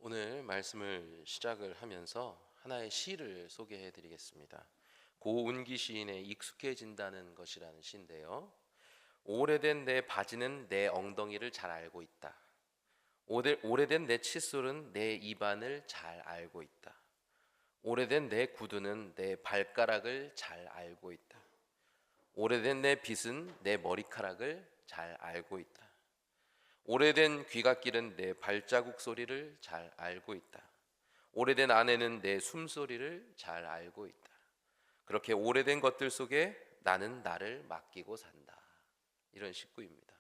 오늘 말씀을 시작을 하면서 하나의 시를 소개해 드리겠습니다. 고운기 시인의 익숙해진다는 것이라는 시인데요. 오래된 내 바지는 내 엉덩이를 잘 알고 있다. 오래된 내 칫솔은 내 입안을 잘 알고 있다. 오래된 내 구두는 내 발가락을 잘 알고 있다. 오래된 내 빗은 내 머리카락을 잘 알고 있다. 오래된 귀갓길은 내 발자국 소리를 잘 알고 있다. 오래된 아내는 내 숨소리를 잘 알고 있다. 그렇게 오래된 것들 속에 나는 나를 맡기고 산다. 이런 식구입니다.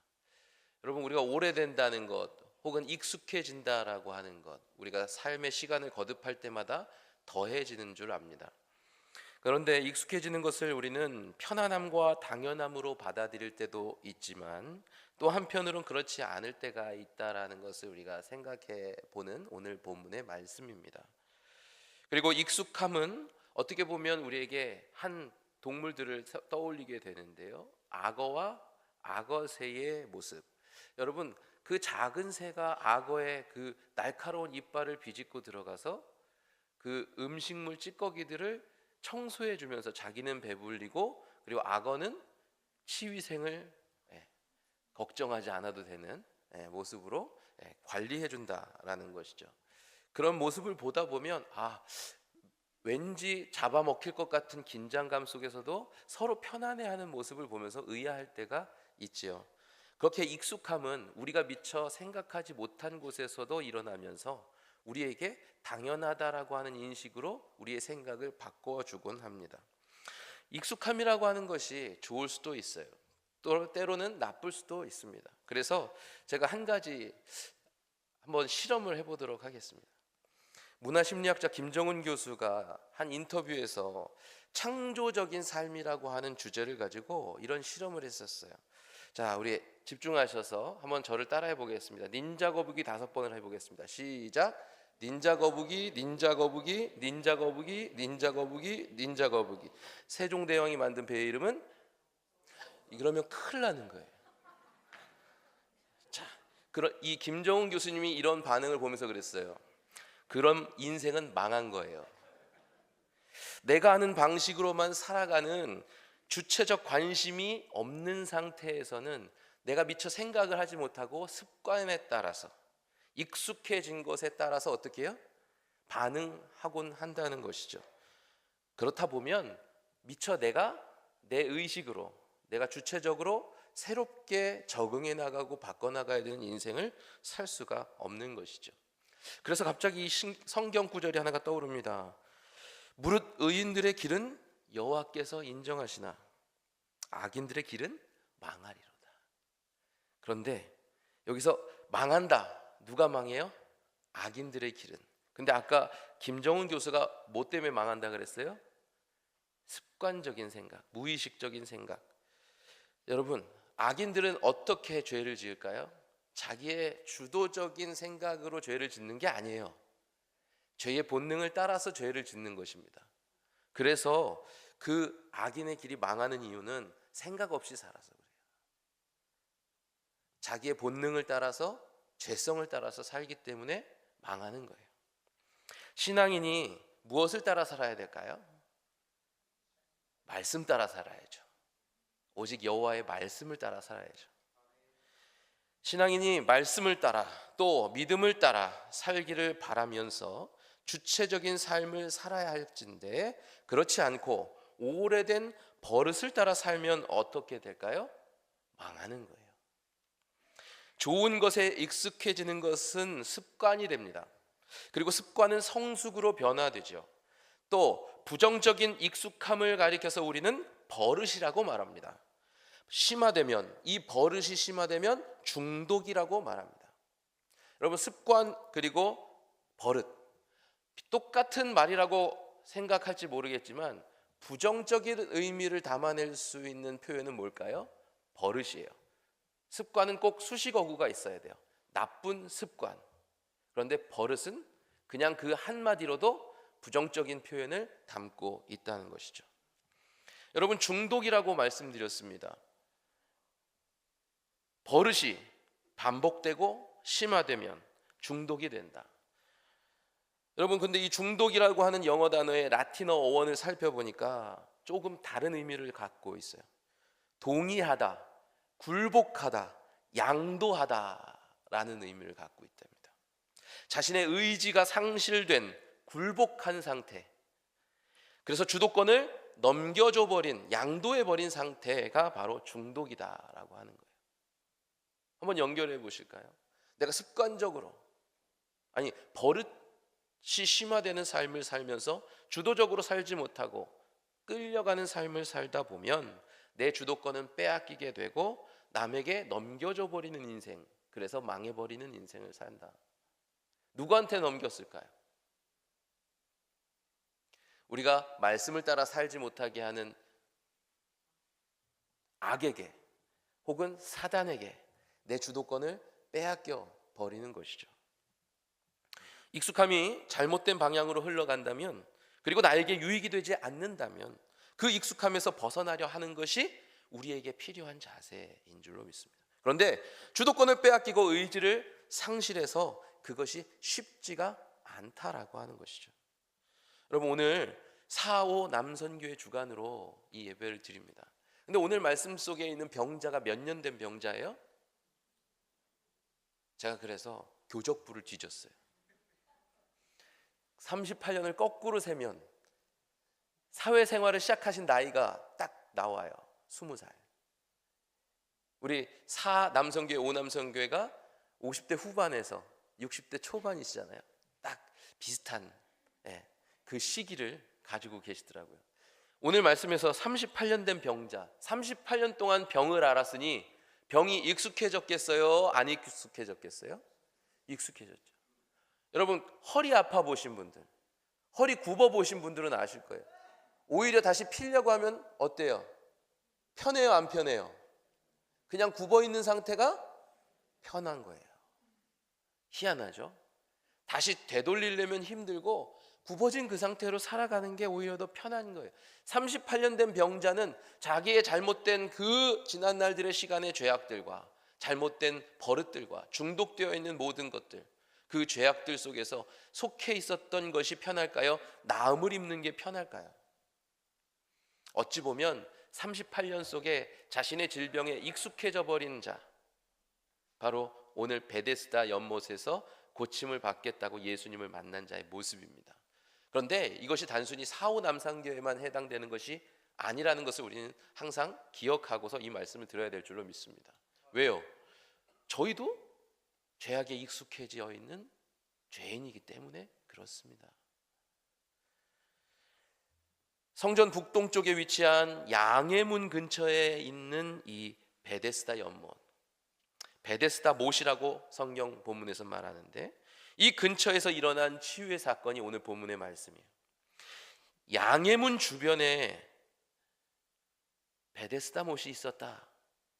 여러분, 우리가 오래된다는 것 혹은 익숙해진다라고 하는 것, 우리가 삶의 시간을 거듭할 때마다 더해지는 줄 압니다. 그런데 익숙해지는 것을 우리는 편안함과 당연함으로 받아들일 때도 있지만 또 한편으로는 그렇지 않을 때가 있다라는 것을 우리가 생각해 보는 오늘 본문의 말씀입니다. 그리고 익숙함은 어떻게 보면 우리에게 한 동물들을 떠올리게 되는데요. 악어와 악어새의 모습. 여러분, 그 작은 새가 악어의 그 날카로운 이빨을 비집고 들어가서 그 음식물 찌꺼기들을 청소해 주면서 자기는 배불리고 그리고 악어는 치위생을 걱정하지 않아도 되는 모습으로 관리해 준다라는 것이죠. 그런 모습을 보다 보면 왠지 잡아먹힐 것 같은 긴장감 속에서도 서로 편안해하는 모습을 보면서 의아할 때가 있지요. 그렇게 익숙함은 우리가 미처 생각하지 못한 곳에서도 일어나면서 우리에게 당연하다라고 하는 인식으로 우리의 생각을 바꿔주곤 합니다. 익숙함이라고 하는 것이 좋을 수도 있어요. 또 때로는 나쁠 수도 있습니다. 그래서 제가 한 가지 한번 실험을 해보도록 하겠습니다. 문화심리학자 김정은 교수가 한 인터뷰에서 창조적인 삶이라고 하는 주제를 가지고 이런 실험을 했었어요. 자, 우리 집중하셔서 한번 저를 따라해 보겠습니다. 닌자 거북이 5번을 해보겠습니다. 시작. 닌자 거북이, 닌자 거북이, 닌자 거북이, 닌자 거북이, 닌자 거북이. 세종대왕이 만든 배의 이름은? 이러면 큰일 나는 거예요. 자, 그럼 이 김정은 교수님이 이런 반응을 보면서 그랬어요. 그럼 인생은 망한 거예요. 내가 아는 방식으로만 살아가는 주체적 관심이 없는 상태에서는 내가 미처 생각을 하지 못하고 습관에 따라서 익숙해진 것에 따라서 어떻게 해요? 반응하곤 한다는 것이죠. 그렇다 보면 미처 내가 내 의식으로 내가 주체적으로 새롭게 적응해 나가고 바꿔나가야 되는 인생을 살 수가 없는 것이죠. 그래서 갑자기 이 성경 구절이 하나가 떠오릅니다. 무릇 의인들의 길은 여호와께서 인정하시나 악인들의 길은 망하리로다. 그런데 여기서 망한다. 누가 망해요? 악인들의 길은. 근데 아까 김정은 교수가 뭐 때문에 망한다 그랬어요? 습관적인 생각, 무의식적인 생각. 여러분, 악인들은 어떻게 죄를 지을까요? 자기의 주도적인 생각으로 죄를 짓는 게 아니에요. 죄의 본능을 따라서 죄를 짓는 것입니다. 그래서 그 악인의 길이 망하는 이유는 생각 없이 살아서 그래요. 자기의 본능을 따라서 죄성을 따라서 살기 때문에 망하는 거예요. 신앙인이 무엇을 따라 살아야 될까요? 말씀 따라 살아야죠. 오직 여호와의 말씀을 따라 살아야죠. 신앙인이 말씀을 따라 또 믿음을 따라 살기를 바라면서 주체적인 삶을 살아야 할진데 그렇지 않고 오래된 버릇을 따라 살면 어떻게 될까요? 망하는 거예요. 좋은 것에 익숙해지는 것은 습관이 됩니다. 그리고 습관은 성숙으로 변화되죠. 또 부정적인 익숙함을 가리켜서 우리는 버릇이라고 말합니다. 이 버릇이 심화되면 중독이라고 말합니다. 여러분, 습관 그리고 버릇 똑같은 말이라고 생각할지 모르겠지만 부정적인 의미를 담아낼 수 있는 표현은 뭘까요? 버릇이에요. 습관은 꼭 수식어구가 있어야 돼요. 나쁜 습관. 그런데 버릇은 그냥 그 한마디로도 부정적인 표현을 담고 있다는 것이죠. 여러분, 중독이라고 말씀드렸습니다. 버릇이 반복되고 심화되면 중독이 된다. 여러분, 근데 이 중독이라고 하는 영어 단어의 라틴어 어원을 살펴보니까 조금 다른 의미를 갖고 있어요. 동의하다, 굴복하다, 양도하다라는 의미를 갖고 있답니다. 자신의 의지가 상실된 굴복한 상태, 그래서 주도권을 넘겨줘 버린, 양도해 버린 상태가 바로 중독이다라고 하는 거예요. 한번 연결해 보실까요? 내가 습관적으로, 아니 버릇이 심화되는 삶을 살면서 주도적으로 살지 못하고 끌려가는 삶을 살다 보면 내 주도권은 빼앗기게 되고 남에게 넘겨줘 버리는 인생, 그래서 망해버리는 인생을 산다. 누구한테 넘겼을까요? 우리가 말씀을 따라 살지 못하게 하는 악에게 혹은 사단에게 내 주도권을 빼앗겨 버리는 것이죠. 익숙함이 잘못된 방향으로 흘러간다면, 그리고 나에게 유익이 되지 않는다면 그 익숙함에서 벗어나려 하는 것이 우리에게 필요한 자세인 줄로 믿습니다. 그런데 주도권을 빼앗기고 의지를 상실해서 그것이 쉽지가 않다라고 하는 것이죠. 여러분, 오늘 4.5 남선교회 주간으로 이 예배를 드립니다. 근데 오늘 말씀 속에 있는 병자가 몇 년 된 병자예요? 제가 그래서 교적부를 뒤졌어요. 38년을 거꾸로 세면 사회생활을 시작하신 나이가 딱 나와요. 20살. 우리 4 남선교회 5 남선교회가 50대 후반에서 60대 초반이시잖아요. 딱 비슷한 그 시기를 가지고 계시더라고요. 오늘 말씀에서 38년 된 병자, 38년 동안 병을 앓았으니 병이 익숙해졌겠어요? 안 익숙해졌겠어요? 익숙해졌죠. 여러분, 허리 아파 보신 분들, 허리 굽어 보신 분들은 아실 거예요. 오히려 다시 피려고 하면 어때요? 편해요, 안 편해요? 그냥 굽어 있는 상태가 편한 거예요. 희한하죠? 다시 되돌리려면 힘들고 굽어진 그 상태로 살아가는 게 오히려 더 편한 거예요. 38년 된 병자는 자기의 잘못된 그 지난 날들의 시간의 죄악들과 잘못된 버릇들과 중독되어 있는 모든 것들, 그 죄악들 속에서 속해 있었던 것이 편할까요? 나음을 입는 게 편할까요? 어찌 보면 38년 속에 자신의 질병에 익숙해져 버린 자, 바로 오늘 베데스다 연못에서 고침을 받겠다고 예수님을 만난 자의 모습입니다. 그런데 이것이 단순히 4.5 남산교회만 해당되는 것이 아니라는 것을 우리는 항상 기억하고서 이 말씀을 들어야 될 줄로 믿습니다. 왜요? 저희도 죄악에 익숙해져 있는 죄인이기 때문에 그렇습니다. 성전 북동쪽에 위치한 양의 문 근처에 있는 이 베데스다 연못, 베데스다 못이라고 성경 본문에서 말하는데, 이 근처에서 일어난 치유의 사건이 오늘 본문의 말씀이에요. 양의 문 주변에 베데스다 못이 있었다.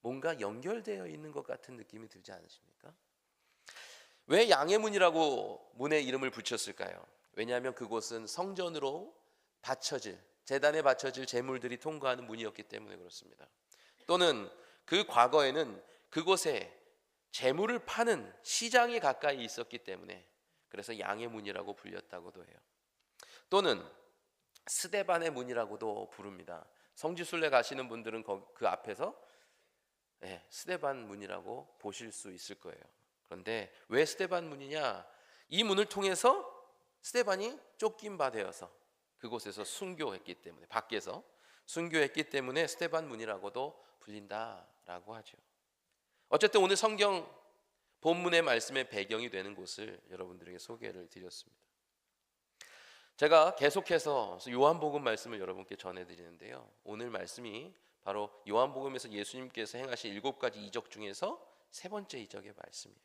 뭔가 연결되어 있는 것 같은 느낌이 들지 않으십니까? 왜 양의 문이라고 문의 이름을 붙였을까요? 왜냐하면 그곳은 성전으로 바쳐질, 제단에 바쳐질 제물들이 통과하는 문이었기 때문에 그렇습니다. 또는 그 과거에는 그곳에 제물을 파는 시장이 가까이 있었기 때문에 그래서 양의 문이라고 불렸다고도 해요. 또는 스데반의 문이라고도 부릅니다. 성지순례 가시는 분들은 그 앞에서 스데반 문이라고 보실 수 있을 거예요. 그런데 왜 스데반 문이냐? 이 문을 통해서 스데반이 쫓긴 바 되어서 그곳에서 순교했기 때문에, 밖에서 순교했기 때문에 스데반 문이라고도 불린다라고 하죠. 어쨌든 오늘 성경 본문의 말씀의 배경이 되는 곳을 여러분들에게 소개를 드렸습니다. 제가 계속해서 요한복음 말씀을 여러분께 전해드리는데요, 오늘 말씀이 바로 요한복음에서 예수님께서 행하신 7가지 이적 중에서 세 번째 이적의 말씀이에요.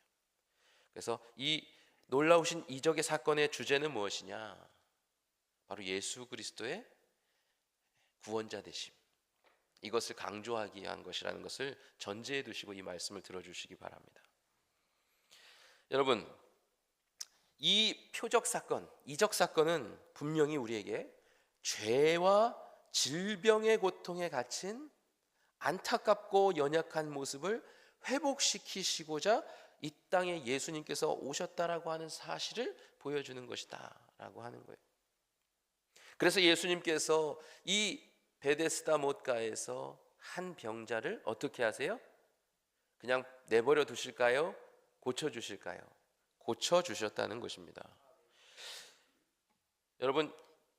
그래서 이 놀라우신 이적의 사건의 주제는 무엇이냐? 바로 예수 그리스도의 구원자 되심, 이것을 강조하기 위한 것이라는 것을 전제해 두시고 이 말씀을 들어주시기 바랍니다. 여러분, 이 표적 사건, 이적 사건은 분명히 우리에게 죄와 질병의 고통에 갇힌 안타깝고 연약한 모습을 회복시키시고자 이 땅에 예수님께서 오셨다라고 하는 사실을 보여주는 것이다 있다라고 하는 거예요. 그래서 예수님께서 이 베데스다 못가에서 한 병자를 어떻게 하세요? 그냥 내버려 두실까요? 고쳐 주실까요? 고쳐 주셨다는 것입니다. 여러분,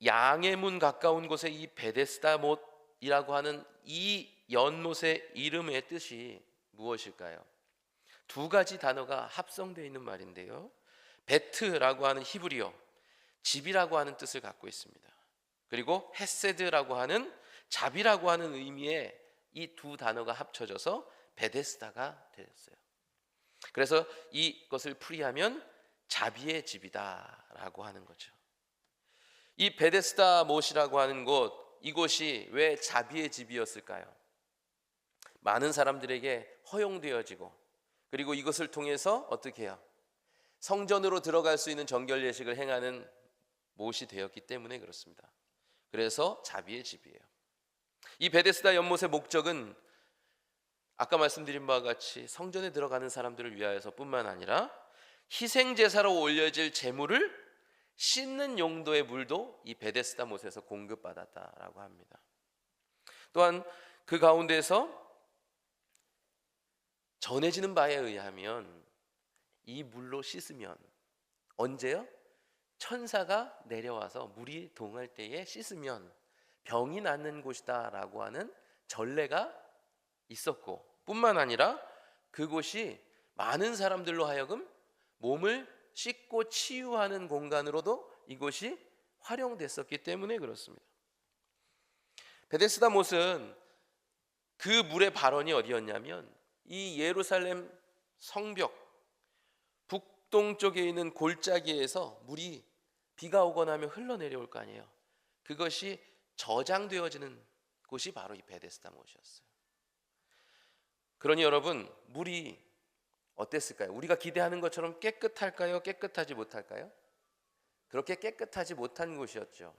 양의 문 가까운 곳에 이 베데스다 못이라고 하는 이 연못의 이름의 뜻이 무엇일까요? 두 가지 단어가 합성되어 있는 말인데요, 베트라고 하는 히브리어, 집이라고 하는 뜻을 갖고 있습니다. 그리고 헤세드라고 하는 자비라고 하는 의미의 이 두 단어가 합쳐져서 베데스다가 되었어요. 그래서 이것을 풀이하면 자비의 집이다라고 하는 거죠. 이 베데스다 못이라고 하는 곳, 이곳이 왜 자비의 집이었을까요? 많은 사람들에게 허용되어지고, 그리고 이것을 통해서 어떻게 해요? 성전으로 들어갈 수 있는 정결 예식을 행하는 못이 되었기 때문에 그렇습니다. 그래서 자비의 집이에요. 이 베데스다 연못의 목적은 아까 말씀드린 바와 같이 성전에 들어가는 사람들을 위하여서 뿐만 아니라 희생제사로 올려질 제물을 씻는 용도의 물도 이 베데스다 못에서 공급받았다라고 합니다. 또한 그 가운데서 전해지는 바에 의하면 이 물로 씻으면 언제요? 천사가 내려와서 물이 동할 때에 씻으면 병이 낫는 곳이다라고 하는 전례가 있었고, 뿐만 아니라 그곳이 많은 사람들로 하여금 몸을 씻고 치유하는 공간으로도 이곳이 활용됐었기 때문에 그렇습니다. 베데스다 못은 그 물의 발원이 어디였냐면 이 예루살렘 성벽 북동쪽에 있는 골짜기에서 물이 비가 오거나 하면 흘러내려올 거 아니에요. 그것이 저장되어지는 곳이 바로 이 베데스다 못이었어요. 그러니 여러분, 물이 어땠을까요? 우리가 기대하는 것처럼 깨끗할까요? 깨끗하지 못할까요? 그렇게 깨끗하지 못한 곳이었죠.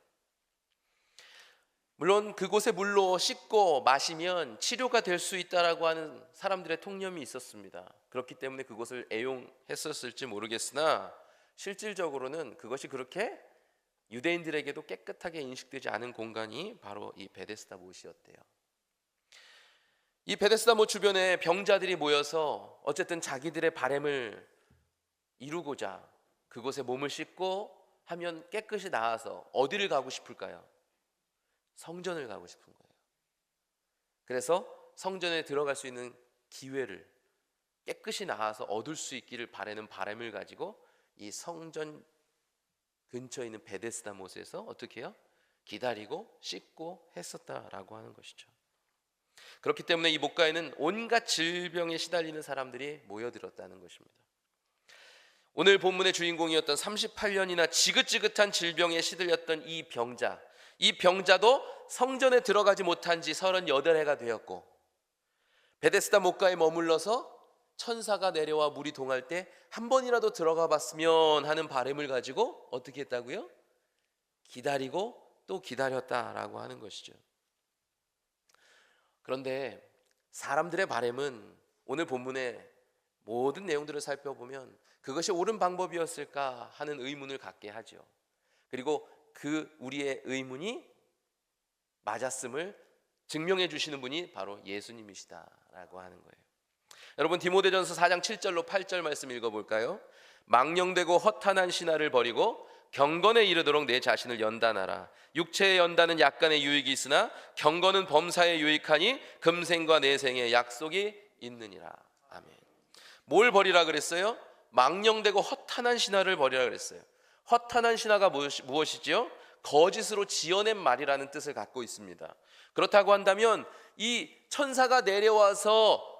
물론 그곳의 물로 씻고 마시면 치료가 될 수 있다라고 하는 사람들의 통념이 있었습니다. 그렇기 때문에 그곳을 애용했었을지 모르겠으나 실질적으로는 그것이 그렇게 유대인들에게도 깨끗하게 인식되지 않은 공간이 바로 이 베데스다 못이었대요. 이 베데스다 못 주변에 병자들이 모여서 어쨌든 자기들의 바램을 이루고자 그곳에 몸을 씻고 하면 깨끗이 나아서 어디를 가고 싶을까요? 성전을 가고 싶은 거예요. 그래서 성전에 들어갈 수 있는 기회를 깨끗이 나아서 얻을 수 있기를 바라는 바람을 가지고 이 성전 근처에 있는 베데스다 못에서 어떻게 해요? 기다리고 씻고 했었다라고 하는 것이죠. 그렇기 때문에 이 못가에는 온갖 질병에 시달리는 사람들이 모여들었다는 것입니다. 오늘 본문의 주인공이었던 38년이나 지긋지긋한 질병에 시들렸던 이 병자, 이 병자도 성전에 들어가지 못한 지 38해가 되었고, 베데스다 못가에 머물러서 천사가 내려와 물이 동할 때 한 번이라도 들어가 봤으면 하는 바람을 가지고 어떻게 했다고요? 기다리고 또 기다렸다라고 하는 것이죠. 그런데 사람들의 바람은 오늘 본문의 모든 내용들을 살펴보면 그것이 옳은 방법이었을까 하는 의문을 갖게 하죠. 그리고 그 우리의 의문이 맞았음을 증명해 주시는 분이 바로 예수님이시다라고 하는 거예요. 여러분, 디모데전서 4장 7절로 8절 말씀 읽어볼까요? 망령되고 허탄한 신화를 버리고 경건에 이르도록 내 자신을 연단하라. 육체의 연단은 약간의 유익이 있으나 경건은 범사에 유익하니 금생과 내생에 약속이 있느니라. 아멘. 뭘 버리라 그랬어요? 망령되고 허탄한 신화를 버리라 그랬어요. 허탄한 신화가 무엇이지요? 거짓으로 지어낸 말이라는 뜻을 갖고 있습니다. 그렇다고 한다면 이 천사가 내려와서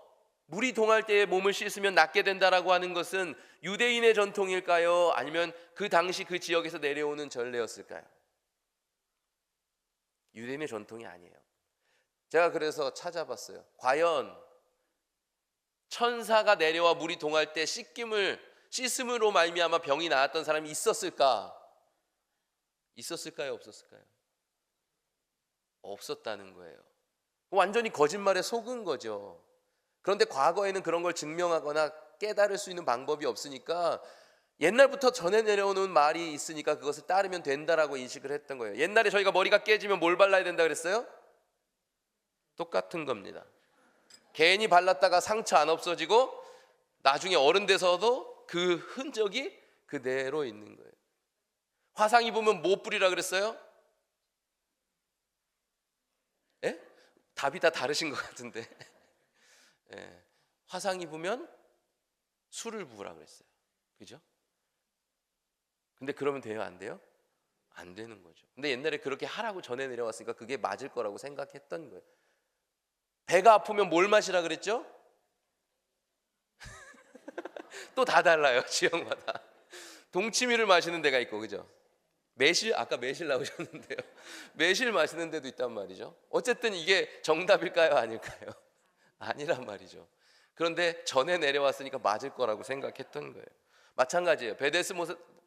물이 동할 때에 몸을 씻으면 낫게 된다라고 하는 것은 유대인의 전통일까요? 아니면 그 당시 그 지역에서 내려오는 전례였을까요? 유대인의 전통이 아니에요. 제가 그래서 찾아봤어요. 과연 천사가 내려와 물이 동할 때 씻음으로 말미암아 병이 나았던 사람이 있었을까? 있었을까요? 없었을까요? 없었다는 거예요. 완전히 거짓말에 속은 거죠. 그런데 과거에는 그런 걸 증명하거나 깨달을 수 있는 방법이 없으니까 옛날부터 전해 내려오는 말이 있으니까 그것을 따르면 된다라고 인식을 했던 거예요. 옛날에 저희가 머리가 깨지면 뭘 발라야 된다 그랬어요? 똑같은 겁니다. 괜히 발랐다가 상처 안 없어지고 나중에 어른 돼서도 그 흔적이 그대로 있는 거예요. 화상 입으면 뭐 뿌리라 그랬어요? 예? 답이 다 다르신 것 같은데. 예. 화상 입으면 술을 부으라 그랬어요. 그죠? 근데 그러면 돼요? 안 돼요? 안 되는 거죠. 근데 옛날에 그렇게 하라고 전해 내려왔으니까 그게 맞을 거라고 생각했던 거예요. 배가 아프면 뭘 마시라 그랬죠? 또 다 달라요, 지역마다. 동치미를 마시는 데가 있고, 그죠? 매실, 아까 매실 나오셨는데요. 매실 마시는 데도 있단 말이죠. 어쨌든 이게 정답일까요? 아닐까요? 아니란 말이죠. 그런데 전에 내려왔으니까 맞을 거라고 생각했던 거예요. 마찬가지예요.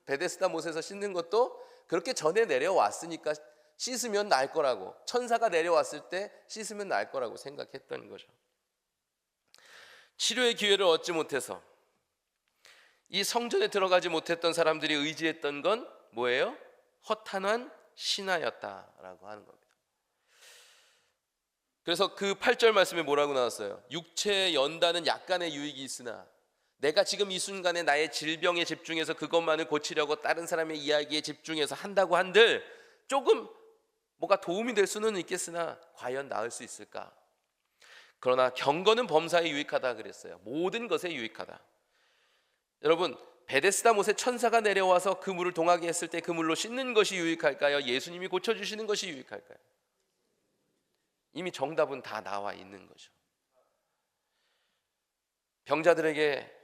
베데스다 못에서 씻는 것도 그렇게 전에 내려왔으니까 씻으면 날 거라고, 천사가 내려왔을 때 씻으면 날 거라고 생각했던 거죠. 치료의 기회를 얻지 못해서 이 성전에 들어가지 못했던 사람들이 의지했던 건 뭐예요? 허탄한 신하였다라고 하는 겁니다. 그래서 그 8절 말씀에 뭐라고 나왔어요? 육체에 연다는 약간의 유익이 있으나 내가 지금 이 순간에 나의 질병에 집중해서 그것만을 고치려고 다른 사람의 이야기에 집중해서 한다고 한들 조금 뭐가 도움이 될 수는 있겠으나 과연 나을 수 있을까? 그러나 경건은 범사에 유익하다 그랬어요. 모든 것에 유익하다. 여러분, 베데스다 못에 천사가 내려와서 그 물을 동하게 했을 때 그 물로 씻는 것이 유익할까요? 예수님이 고쳐주시는 것이 유익할까요? 이미 정답은 다 나와 있는 거죠. 병자들에게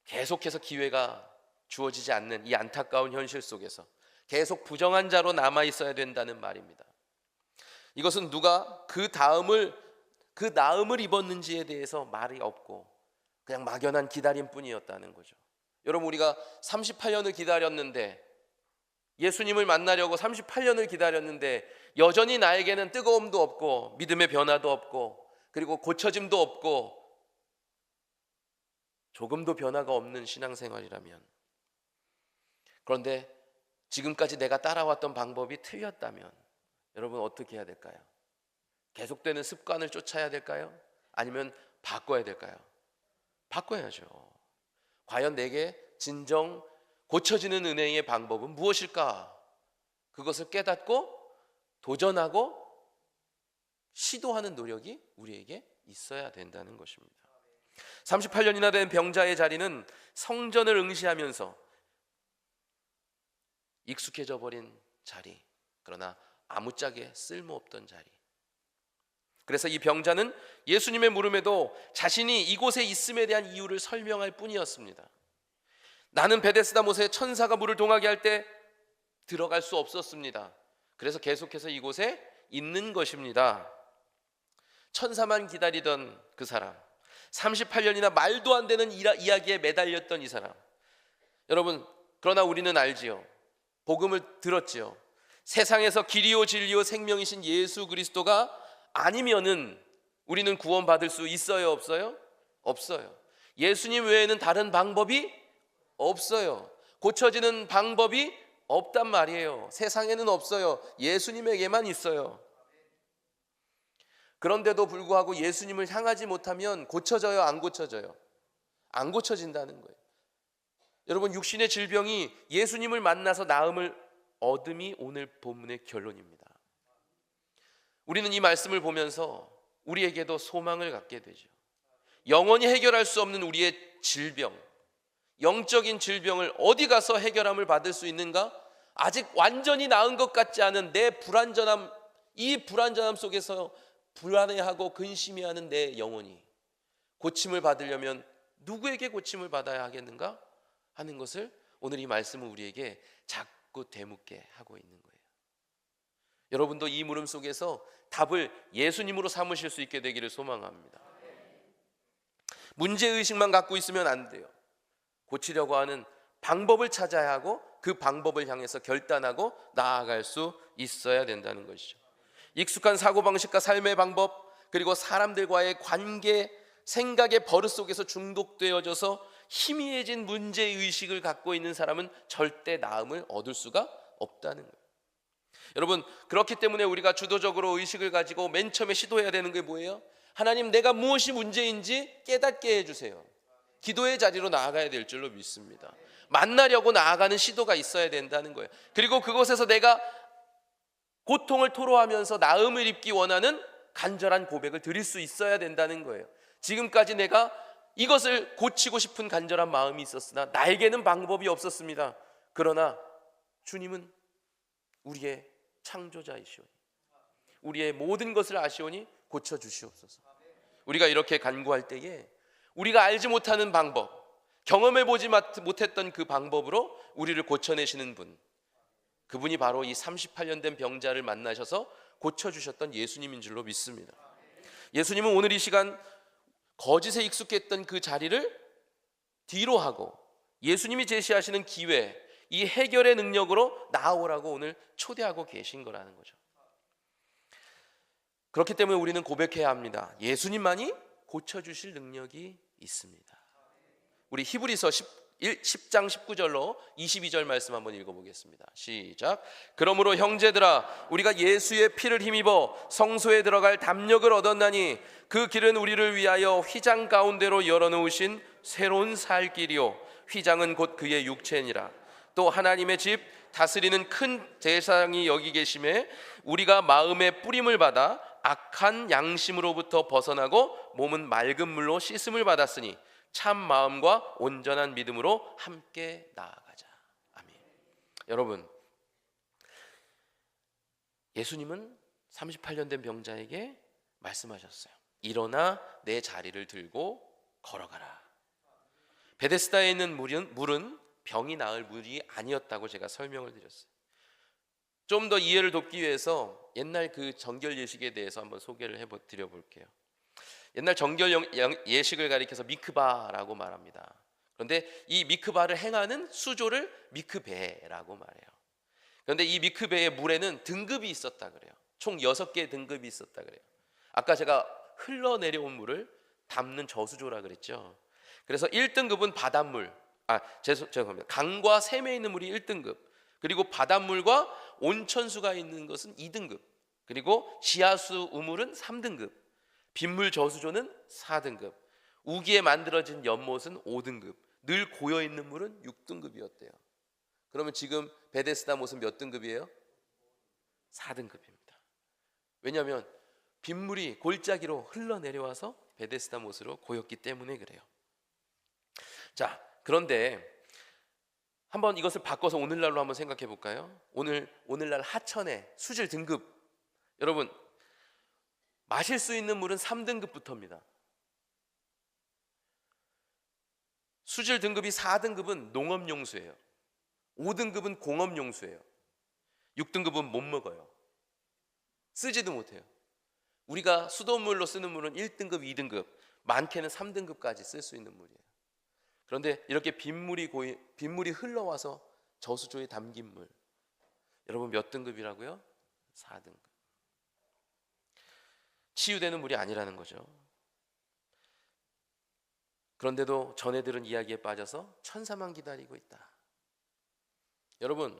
계속해서 기회가 주어지지 않는 이 안타까운 현실 속에서 계속 부정한 자로 남아 있어야 된다는 말입니다. 이것은 누가 그 나음을 입었는지에 대해서 말이 없고 그냥 막연한 기다림뿐이었다는 거죠. 여러분, 우리가 38년을 기다렸는데, 예수님을 만나려고 38년을 기다렸는데 여전히 나에게는 뜨거움도 없고 믿음의 변화도 없고 그리고 고쳐짐도 없고 조금도 변화가 없는 신앙생활이라면, 그런데 지금까지 내가 따라왔던 방법이 틀렸다면 여러분 어떻게 해야 될까요? 계속되는 습관을 쫓아야 될까요? 아니면 바꿔야 될까요? 바꿔야죠. 과연 내게 진정 고쳐지는 은혜의 방법은 무엇일까? 그것을 깨닫고 도전하고 시도하는 노력이 우리에게 있어야 된다는 것입니다. 38년이나 된 병자의 자리는 성전을 응시하면서 익숙해져 버린 자리, 그러나 아무짝에 쓸모없던 자리. 그래서 이 병자는 예수님의 물음에도 자신이 이곳에 있음에 대한 이유를 설명할 뿐이었습니다. 나는 베데스다 못에 천사가 물을 동하게 할 때 들어갈 수 없었습니다. 그래서 계속해서 이곳에 있는 것입니다. 천사만 기다리던 그 사람, 38년이나 말도 안 되는 이야기에 매달렸던 이 사람. 여러분, 그러나 우리는 알지요. 복음을 들었지요. 세상에서 길이요 진리요 생명이신 예수 그리스도가 아니면은 우리는 구원받을 수 있어요, 없어요? 없어요. 예수님 외에는 다른 방법이 없어요. 고쳐지는 방법이 없단 말이에요. 세상에는 없어요. 예수님에게만 있어요. 그런데도 불구하고 예수님을 향하지 못하면 고쳐져요, 안 고쳐져요? 안 고쳐진다는 거예요. 여러분, 육신의 질병이 예수님을 만나서 나음을 얻음이 오늘 본문의 결론입니다. 우리는 이 말씀을 보면서 우리에게도 소망을 갖게 되죠. 영원히 해결할 수 없는 우리의 질병, 영적인 질병을 어디 가서 해결함을 받을 수 있는가? 아직 완전히 나은 것 같지 않은 내 불안전함, 이 불안전함 속에서 불안해하고 근심해하는 내 영혼이 고침을 받으려면 누구에게 고침을 받아야 하겠는가 하는 것을 오늘 이 말씀은 우리에게 자꾸 되묻게 하고 있는 거예요. 여러분도 이 물음 속에서 답을 예수님으로 삼으실 수 있게 되기를 소망합니다. 문제의식만 갖고 있으면 안 돼요. 고치려고 하는 방법을 찾아야 하고 그 방법을 향해서 결단하고 나아갈 수 있어야 된다는 것이죠. 익숙한 사고방식과 삶의 방법, 그리고 사람들과의 관계, 생각의 버릇 속에서 중독되어져서 희미해진 문제의식을 갖고 있는 사람은 절대 나음을 얻을 수가 없다는 거예요. 여러분, 그렇기 때문에 우리가 주도적으로 의식을 가지고 맨 처음에 시도해야 되는 게 뭐예요? 하나님, 내가 무엇이 문제인지 깨닫게 해주세요. 기도의 자리로 나아가야 될 줄로 믿습니다. 만나려고 나아가는 시도가 있어야 된다는 거예요. 그리고 그곳에서 내가 고통을 토로하면서 나음을 입기 원하는 간절한 고백을 드릴 수 있어야 된다는 거예요. 지금까지 내가 이것을 고치고 싶은 간절한 마음이 있었으나 나에게는 방법이 없었습니다. 그러나 주님은 우리의 창조자이시오니 우리의 모든 것을 아시오니 고쳐주시옵소서. 우리가 이렇게 간구할 때에 우리가 알지 못하는 방법, 경험해보지 못했던 그 방법으로 우리를 고쳐내시는 분, 그분이 바로 이 38년 된 병자를 만나셔서 고쳐주셨던 예수님인 줄로 믿습니다. 예수님은 오늘 이 시간 거짓에 익숙했던 그 자리를 뒤로 하고 예수님이 제시하시는 기회, 이 해결의 능력으로 나아오라고 오늘 초대하고 계신 거라는 거죠. 그렇기 때문에 우리는 고백해야 합니다. 예수님만이 고쳐주실 능력이 있습니다. 우리 히브리서 10장 19절로 22절 말씀 한번 읽어보겠습니다. 시작. 그러므로 형제들아, 우리가 예수의 피를 힘입어 성소에 들어갈 담력을 얻었나니 그 길은 우리를 위하여 휘장 가운데로 열어놓으신 새로운 살 길이요 휘장은 곧 그의 육체니라. 또 하나님의 집 다스리는 큰 제사장이 여기 계심에 우리가 마음의 뿌림을 받아 악한 양심으로부터 벗어나고 몸은 맑은 물로 씻음을 받았으니 참 마음과 온전한 믿음으로 함께 나아가자. 아멘. 여러분, 예수님은 38년 된 병자에게 말씀하셨어요. 일어나 내 자리를 들고 걸어가라. 베데스다에 있는 물은 병이 나을 물이 아니었다고 제가 설명을 드렸어요. 좀 더 이해를 돕기 위해서 옛날 그 정결 예식에 대해서 한번 소개를 해드려 볼게요. 옛날 정결 예식을 가리켜서 미크바라고 말합니다. 그런데 이 미크바를 행하는 수조를 미크베라고 말해요. 그런데 이 미크베의 물에는 등급이 있었다 그래요. 총 6개의 등급이 있었다 그래요. 아까 제가 흘러내려온 물을 담는 저수조라 그랬죠. 그래서 1등급은 바닷물, 죄송합니다. 강과 샘에 있는 물이 1등급, 그리고 바닷물과 온천수가 있는 것은 2등급, 그리고 지하수 우물은 3등급, 빗물 저수조는 4등급, 우기에 만들어진 연못은 5등급, 늘 고여있는 물은 6등급이었대요. 그러면 지금 베데스다 못은 몇 등급이에요? 4등급입니다. 왜냐하면 빗물이 골짜기로 흘러내려와서 베데스다 못으로 고였기 때문에 그래요. 자, 그런데 한번 이것을 바꿔서 오늘날로 한번 생각해 볼까요? 오늘날 하천의 수질 등급, 여러분 마실 수 있는 물은 3등급부터입니다. 수질 등급이 4등급은 농업용수예요. 5등급은 공업용수예요. 6등급은 못 먹어요. 쓰지도 못해요. 우리가 수돗물로 쓰는 물은 1등급, 2등급, 많게는 3등급까지 쓸 수 있는 물이에요. 그런데 이렇게 빗물이 흘러와서 저수조에 담긴 물, 여러분 몇 등급이라고요? 4등급. 치유되는 물이 아니라는 거죠. 그런데도 전해들은 이야기에 빠져서 천사만 기다리고 있다. 여러분,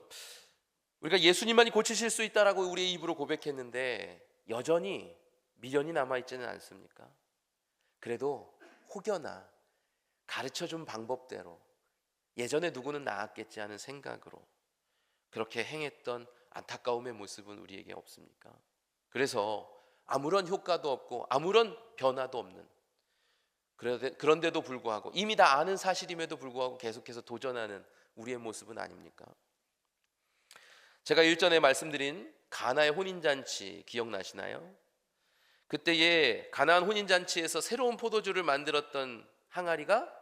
우리가 예수님만이 고치실 수 있다라고 우리의 입으로 고백했는데 여전히 미련이 남아있지는 않습니까? 그래도 혹여나 가르쳐준 방법대로 예전에 누구는 나았겠지 하는 생각으로 그렇게 행했던 안타까움의 모습은 우리에게 없습니까? 그래서 아무런 효과도 없고 아무런 변화도 없는, 그런데도 불구하고 이미 다 아는 사실임에도 불구하고 계속해서 도전하는 우리의 모습은 아닙니까? 제가 일전에 말씀드린 가나의 혼인잔치 기억나시나요? 그때의 가나안 혼인잔치에서 새로운 포도주를 만들었던 항아리가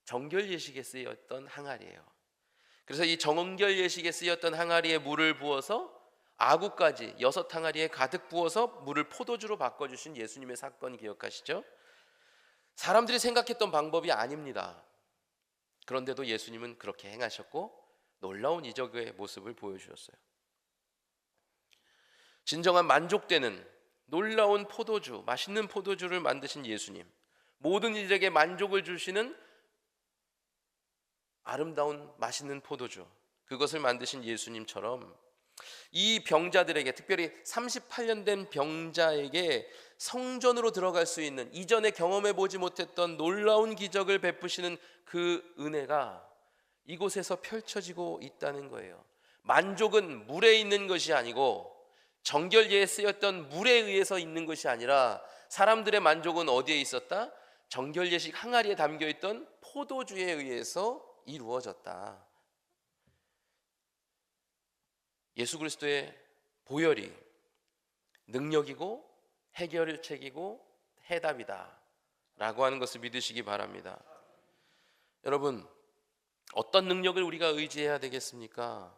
정결 예식에 쓰였던 항아리예요. 그래서 이 정결 예식에 쓰였던 항아리에 물을 부어서 아구까지 6항아리에 가득 부어서 물을 포도주로 바꿔주신 예수님의 사건 기억하시죠? 사람들이 생각했던 방법이 아닙니다. 그런데도 예수님은 그렇게 행하셨고 놀라운 이적의 모습을 보여주셨어요. 진정한 만족되는 놀라운 포도주, 맛있는 포도주를 만드신 예수님, 모든 이들에게 만족을 주시는 아름다운 맛있는 포도주, 그것을 만드신 예수님처럼 이 병자들에게, 특별히 38년 된 병자에게 성전으로 들어갈 수 있는, 이전에 경험해 보지 못했던 놀라운 기적을 베푸시는 그 은혜가 이곳에서 펼쳐지고 있다는 거예요. 만족은 물에 있는 것이 아니고, 정결제에 쓰였던 물에 의해서 있는 것이 아니라, 사람들의 만족은 어디에 있었다? 정결제식 항아리에 담겨있던 포도주에 의해서 이루어졌다. 예수 그리스도의 보혈이 능력이고 해결책이고 해답이다 라고 하는 것을 믿으시기 바랍니다. 여러분, 어떤 능력을 우리가 의지해야 되겠습니까?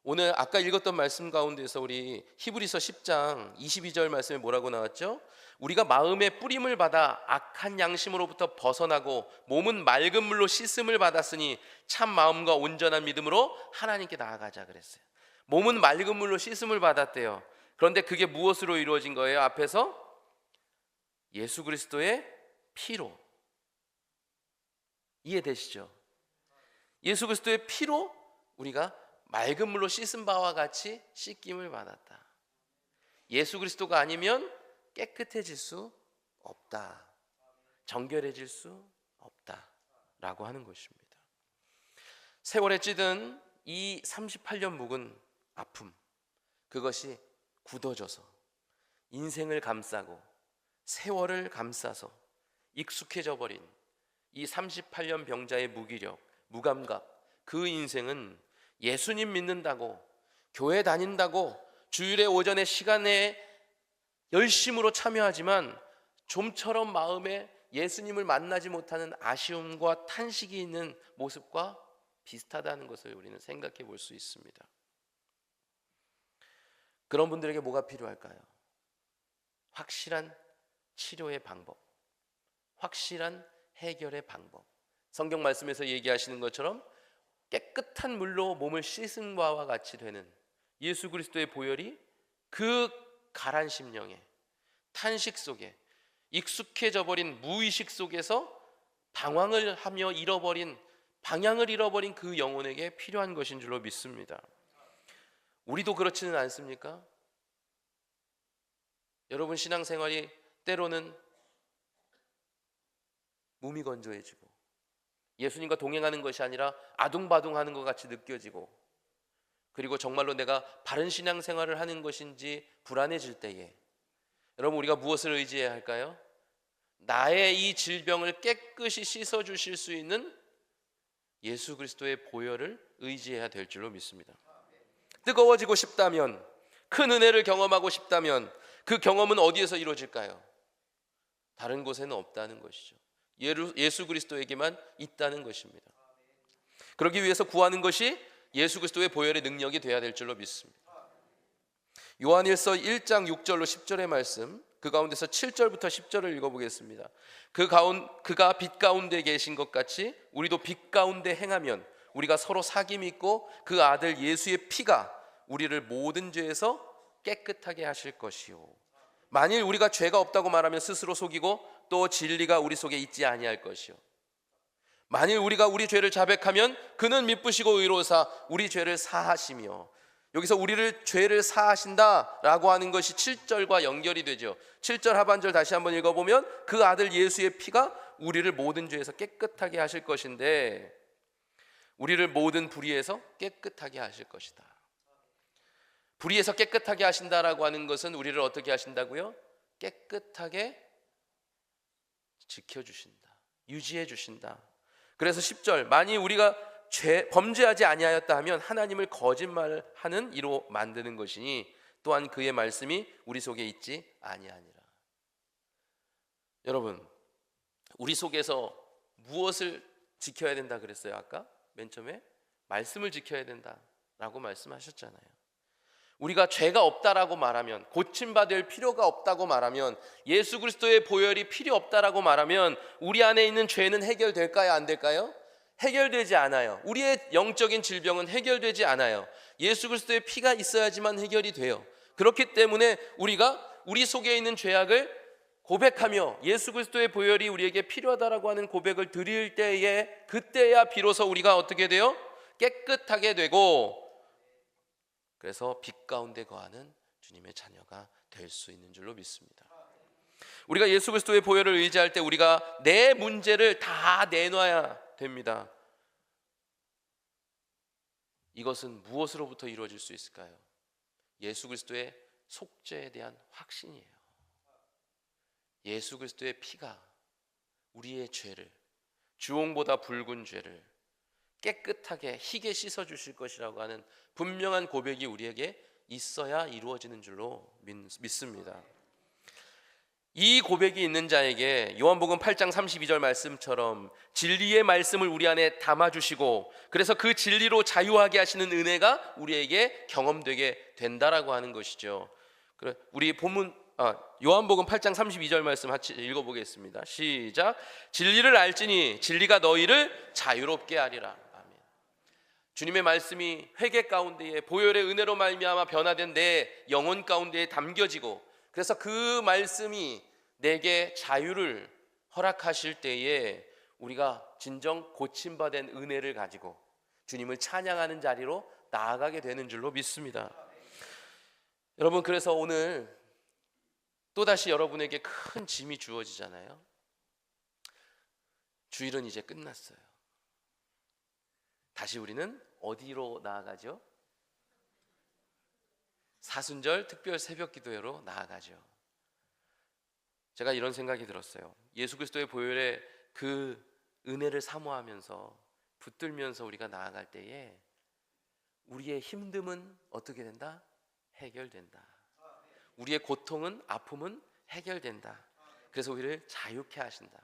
오늘 아까 읽었던 말씀 가운데서 우리 히브리서 10장 22절 말씀에 뭐라고 나왔죠? 우리가 마음의 뿌림을 받아 악한 양심으로부터 벗어나고 몸은 맑은 물로 씻음을 받았으니 참 마음과 온전한 믿음으로 하나님께 나아가자 그랬어요. 몸은 맑은 물로 씻음을 받았대요. 그런데 그게 무엇으로 이루어진 거예요? 앞에서 예수 그리스도의 피로. 이해되시죠? 예수 그리스도의 피로 우리가 맑은 물로 씻은 바와 같이 씻김을 받았다. 예수 그리스도가 아니면 깨끗해질 수 없다, 정결해질 수 없다 라고 하는 것입니다. 세월에 찌든 이 38년 묵은 아픔, 그것이 굳어져서 인생을 감싸고 세월을 감싸서 익숙해져 버린 이 38년 병자의 무기력, 무감각, 그 인생은 예수님 믿는다고, 교회 다닌다고, 주일의 오전에 시간에 열심으로 참여하지만 좀처럼 마음에 예수님을 만나지 못하는 아쉬움과 탄식이 있는 모습과 비슷하다는 것을 우리는 생각해 볼 수 있습니다. 그런 분들에게 뭐가 필요할까요? 확실한 치료의 방법, 확실한 해결의 방법. 성경 말씀에서 얘기하시는 것처럼 깨끗한 물로 몸을 씻은 바와 같이 되는 예수 그리스도의 보혈이 그 가란 심령에, 탄식 속에, 익숙해져 버린 무의식 속에서 방황을 하며 방향을 잃어버린 그 영혼에게 필요한 것인 줄로 믿습니다. 우리도 그렇지는 않습니까? 여러분, 신앙생활이 때로는 무미건조해지고 예수님과 동행하는 것이 아니라 아둥바둥하는 것 같이 느껴지고, 그리고 정말로 내가 바른 신앙생활을 하는 것인지 불안해질 때에 여러분, 우리가 무엇을 의지해야 할까요? 나의 이 질병을 깨끗이 씻어주실 수 있는 예수 그리스도의 보혈을 의지해야 될 줄로 믿습니다. 뜨거워지고 싶다면, 큰 은혜를 경험하고 싶다면 그 경험은 어디에서 이루어질까요? 다른 곳에는 없다는 것이죠. 예수 그리스도에게만 있다는 것입니다. 그러기 위해서 구하는 것이 예수 그리스도의 보혈의 능력이 되어야 될 줄로 믿습니다. 요한일서 1장 6절로 10절의 말씀, 그 가운데서 7절부터 10절을 읽어보겠습니다. 그가 빛 가운데 계신 것 같이 우리도 빛 가운데 행하면 우리가 서로 사귐이 있고 그 아들 예수의 피가 우리를 모든 죄에서 깨끗하게 하실 것이요, 만일 우리가 죄가 없다고 말하면 스스로 속이고 또 진리가 우리 속에 있지 아니할 것이요, 만일 우리가 우리 죄를 자백하면 그는 미쁘시고 의로우사 우리 죄를 사하시며. 여기서 우리를 죄를 사하신다라고 하는 것이 7절과 연결이 되죠. 7절 하반절 다시 한번 읽어보면 그 아들 예수의 피가 우리를 모든 죄에서 깨끗하게 하실 것인데, 우리를 모든 불의에서 깨끗하게 하실 것이다. 불의에서 깨끗하게 하신다라고 하는 것은 우리를 어떻게 하신다고요? 깨끗하게 지켜주신다, 유지해 주신다. 그래서 10절, 만일 우리가 범죄하지 아니하였다 하면 하나님을 거짓말하는 이로 만드는 것이니 또한 그의 말씀이 우리 속에 있지 아니하니라. 여러분, 우리 속에서 무엇을 지켜야 된다 그랬어요? 아까 맨 처음에 말씀을 지켜야 된다라고 말씀하셨잖아요. 우리가 죄가 없다라고 말하면, 고침받을 필요가 없다고 말하면, 예수 그리스도의 보혈이 필요 없다라고 말하면 우리 안에 있는 죄는 해결될까요? 안 될까요? 해결되지 않아요. 우리의 영적인 질병은 해결되지 않아요. 예수 그리스도의 피가 있어야지만 해결이 돼요. 그렇기 때문에 우리가 우리 속에 있는 죄악을 고백하며 예수 그리스도의 보혈이 우리에게 필요하다라고 하는 고백을 드릴 때에, 그때야 비로소 우리가 어떻게 돼요? 깨끗하게 되고, 그래서 빛 가운데 거하는 주님의 자녀가 될 수 있는 줄로 믿습니다. 우리가 예수 그리스도의 보혈을 의지할 때 우리가 내 문제를 다 내놔야 됩니다. 이것은 무엇으로부터 이루어질 수 있을까요? 예수 그리스도의 속죄에 대한 확신이에요. 예수 그리스도의 피가 우리의 죄를, 주홍보다 붉은 죄를 깨끗하게 희게 씻어 주실 것이라고 하는 분명한 고백이 우리에게 있어야 이루어지는 줄로 믿습니다. 이 고백이 있는 자에게 요한복음 8장 32절 말씀처럼 진리의 말씀을 우리 안에 담아주시고, 그래서 그 진리로 자유하게 하시는 은혜가 우리에게 경험되게 된다라고 하는 것이죠. 우리 본문 요한복음 8장 32절 말씀 같이 읽어보겠습니다. 시작. 진리를 알지니 진리가 너희를 자유롭게 하리라. 아멘. 주님의 말씀이 회개 가운데에 보혈의 은혜로 말미암아 변화된 내 영혼 가운데에 담겨지고, 그래서 그 말씀이 내게 자유를 허락하실 때에 우리가 진정 고침받은 은혜를 가지고 주님을 찬양하는 자리로 나아가게 되는 줄로 믿습니다. 여러분, 그래서 오늘 또다시 여러분에게 큰 짐이 주어지잖아요. 주일은 이제 끝났어요. 다시 우리는 어디로 나아가죠? 사순절 특별 새벽 기도회로 나아가죠. 제가 이런 생각이 들었어요. 예수 그리스도의 보혈의 그 은혜를 사모하면서 붙들면서 우리가 나아갈 때에 우리의 힘듦은 어떻게 된다? 해결된다. 우리의 고통은, 아픔은 해결된다. 그래서 우리를 자유케 하신다.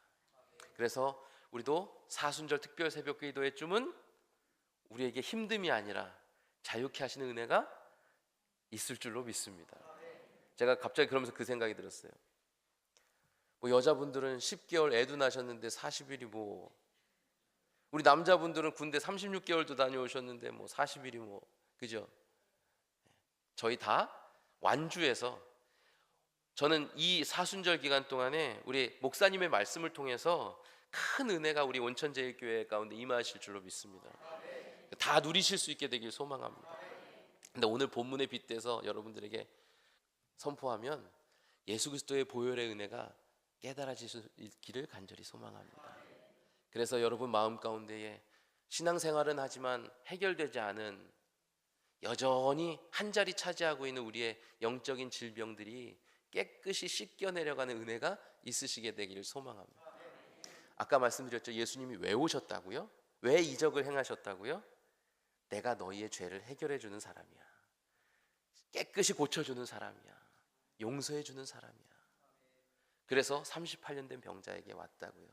그래서 우리도 사순절 특별 새벽 기도회 쯤은 우리에게 힘듦이 아니라 자유케 하시는 은혜가 있을 줄로 믿습니다. 제가 갑자기 그러면서 그 생각이 들었어요. 뭐 여자분들은 10개월 애도 낳으셨는데 40일이 뭐, 우리 남자분들은 군대 36개월도 다녀오셨는데 뭐 40일이 뭐, 그죠? 저희 다 완주해서, 저는 이 사순절 기간 동안에 우리 목사님의 말씀을 통해서 큰 은혜가 우리 온천제일교회 가운데 임하실 줄로 믿습니다. 다 누리실 수 있게 되길 소망합니다. 근데 오늘 본문에 빗대서 여러분들에게 선포하면 예수 그리스도의 보혈의 은혜가 깨달아지기를 간절히 소망합니다. 그래서 여러분 마음 가운데에 신앙생활은 하지만 해결되지 않은, 여전히 한 자리 차지하고 있는 우리의 영적인 질병들이 깨끗이 씻겨내려가는 은혜가 있으시게 되기를 소망합니다. 아까 말씀드렸죠. 예수님이 왜 오셨다고요? 왜 이적을 행하셨다고요? 내가 너희의 죄를 해결해 주는 사람이야. 깨끗이 고쳐주는 사람이야. 용서해 주는 사람이야. 그래서 38년 된 병자에게 왔다고요.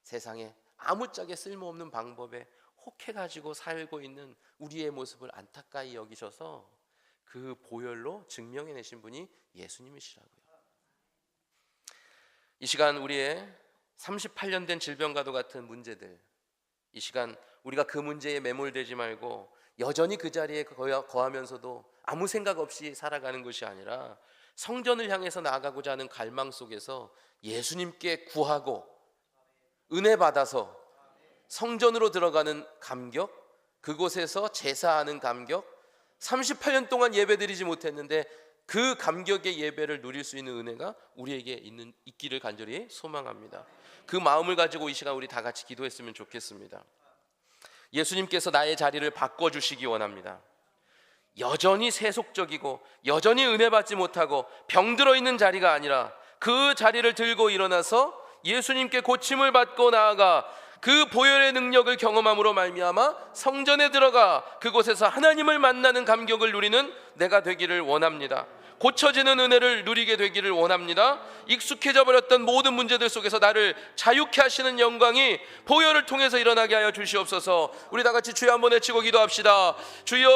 세상에 아무짝에 쓸모없는 방법에 혹해가지고 살고 있는 우리의 모습을 안타까이 여기셔서 그 보혈로 증명해내신 분이 예수님이시라고요. 이 시간 우리의 38년 된 질병과도 같은 문제들, 이 시간 우리가 그 문제에 매몰되지 말고 여전히 그 자리에 거하면서도 아무 생각 없이 살아가는 것이 아니라 성전을 향해서 나아가고자 하는 갈망 속에서 예수님께 구하고 은혜 받아서 성전으로 들어가는 감격, 그곳에서 제사하는 감격, 38년 동안 예배드리지 못했는데 그 감격의 예배를 누릴 수 있는 은혜가 우리에게 있기를 간절히 소망합니다. 그 마음을 가지고 이 시간 우리 다 같이 기도했으면 좋겠습니다. 예수님께서 나의 자리를 바꿔주시기 원합니다. 여전히 세속적이고 여전히 은혜 받지 못하고 병들어 있는 자리가 아니라 그 자리를 들고 일어나서 예수님께 고침을 받고 나아가 그 보혈의 능력을 경험함으로 말미암아 성전에 들어가 그곳에서 하나님을 만나는 감격을 누리는 내가 되기를 원합니다. 고쳐지는 은혜를 누리게 되기를 원합니다. 익숙해져 버렸던 모든 문제들 속에서 나를 자유케 하시는 영광이 보혈을 통해서 일어나게 하여 주시옵소서. 우리 다 같이 주여 한번 외치고 기도합시다. 주여.